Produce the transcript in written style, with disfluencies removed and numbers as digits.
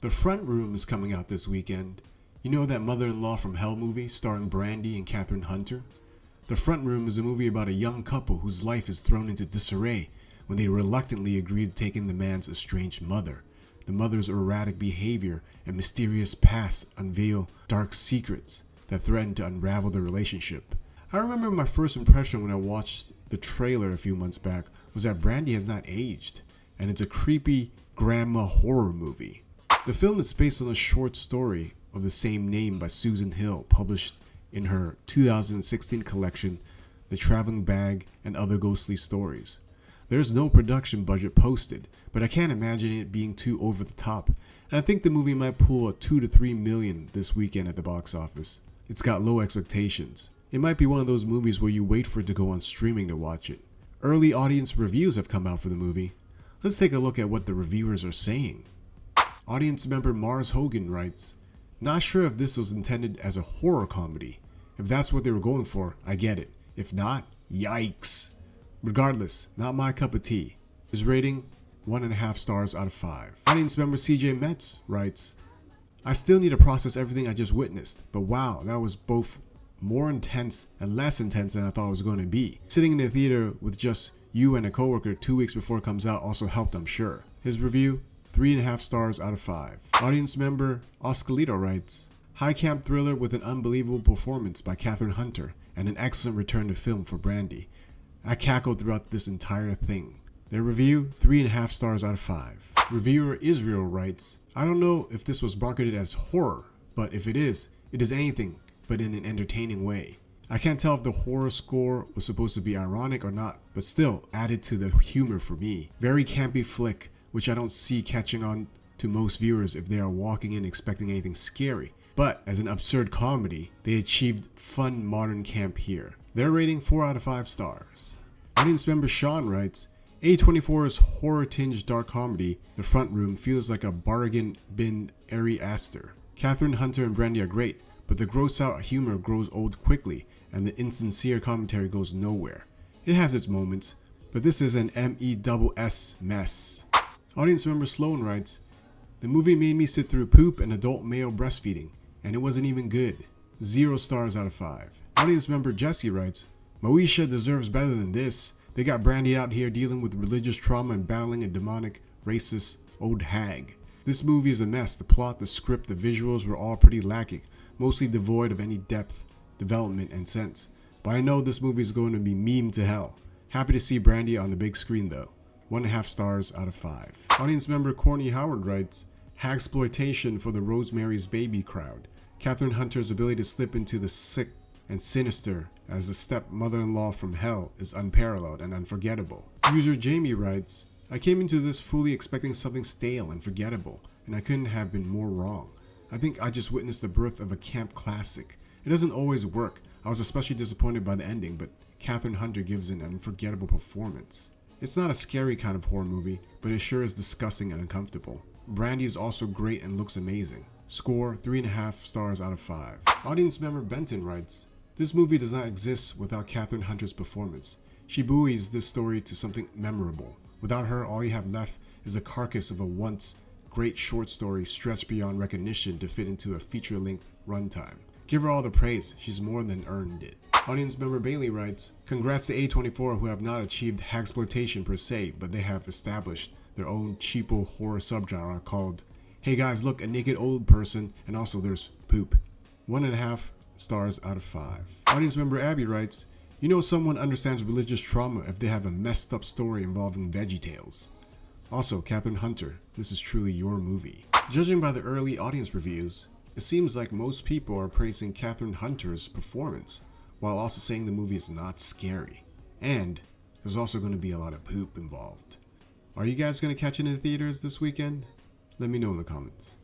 The Front Room is coming out this weekend. You know that Mother-in-Law from Hell movie starring Brandy and Kathryn Hunter? The Front Room is a movie about a young couple whose life is thrown into disarray when they reluctantly agree to take in the man's estranged mother. The mother's erratic behavior and mysterious past unveil dark secrets that threaten to unravel the relationship. I remember my first impression when I watched the trailer a few months back was that Brandy has not aged, and it's a creepy grandma horror movie. The film is based on a short story of the same name by Susan Hill, published in her 2016 collection, The Traveling Bag and Other Ghostly Stories. There's no production budget posted, but I can't imagine it being too over the top, and I think the movie might pull a 2 to 3 million this weekend at the box office. It's got low expectations. It might be one of those movies where you wait for it to go on streaming to watch it. Early audience reviews have come out for the movie. Let's take a look at what the reviewers are saying. Audience member Mars Hogan writes, "Not sure if this was intended as a horror comedy. If that's what they were going for, I get it. If not, yikes. Regardless, not my cup of tea." His rating, 1.5 stars out of 5. Audience member CJ Metz writes, "I still need to process everything I just witnessed, but wow, that was both more intense and less intense than I thought it was going to be. Sitting in the theater with just you and a coworker 2 weeks before it comes out also helped, I'm sure." His review, 3.5 stars out of 5. Audience member Oscalito writes, "High camp thriller with an unbelievable performance by Kathryn Hunter and an excellent return to film for Brandy. I cackled throughout this entire thing." Their review, 3.5 stars out of 5. Reviewer Israel writes, "I don't know if this was marketed as horror, but if it is anything but in an entertaining way. I can't tell if the horror score was supposed to be ironic or not, but still added to the humor for me. Very campy flick, which I don't see catching on to most viewers if they are walking in expecting anything scary. But as an absurd comedy, they achieved fun modern camp here." Their rating, 4 out of 5 stars. Audience member Sean writes, "A24's horror-tinged dark comedy, The Front Room, feels like a bargain bin Ari Aster. Kathryn Hunter and Brandy are great, but the gross-out humor grows old quickly, and the insincere commentary goes nowhere. It has its moments, but this is an MESS mess." Audience member Sloan writes, "The movie made me sit through poop and adult male breastfeeding, and it wasn't even good. 0 stars out of 5. Audience member Jesse writes, "Moesha deserves better than this. They got Brandy out here dealing with religious trauma and battling a demonic, racist, old hag. This movie is a mess. The plot, the script, the visuals were all pretty lacking, mostly devoid of any depth, development, and sense. But I know this movie is going to be meme to hell. Happy to see Brandy on the big screen though. 1.5 stars out of 5. Audience member Courtney Howard writes, "Hagsploitation for the Rosemary's Baby crowd. Kathryn Hunter's ability to slip into the sick and sinister as the step-mother-in-law from hell is unparalleled and unforgettable." User Jamie writes, "I came into this fully expecting something stale and forgettable, and I couldn't have been more wrong. I think I just witnessed the birth of a camp classic. It doesn't always work. I was especially disappointed by the ending, but Kathryn Hunter gives an unforgettable performance. It's not a scary kind of horror movie, but it sure is disgusting and uncomfortable. Brandy is also great and looks amazing. Score, 3.5 stars out of 5. Audience member Benton writes, "This movie does not exist without Kathryn Hunter's performance. She buoys this story to something memorable. Without her, all you have left is a carcass of a once great short story stretched beyond recognition to fit into a feature-length runtime. Give her all the praise, she's more than earned it." Audience member Bailey writes, "Congrats to A24 who have not achieved hagsploitation per se, but they have established their own cheapo horror subgenre called, hey guys look, a naked old person, and also there's poop." 1.5 stars out of 5. Audience member Abby writes, "You know someone understands religious trauma if they have a messed up story involving VeggieTales. Also, Kathryn Hunter, this is truly your movie." Judging by the early audience reviews, it seems like most people are praising Kathryn Hunter's performance, while also saying the movie is not scary. And there's also going to be a lot of poop involved. Are you guys going to catch it in the theaters this weekend? Let me know in the comments.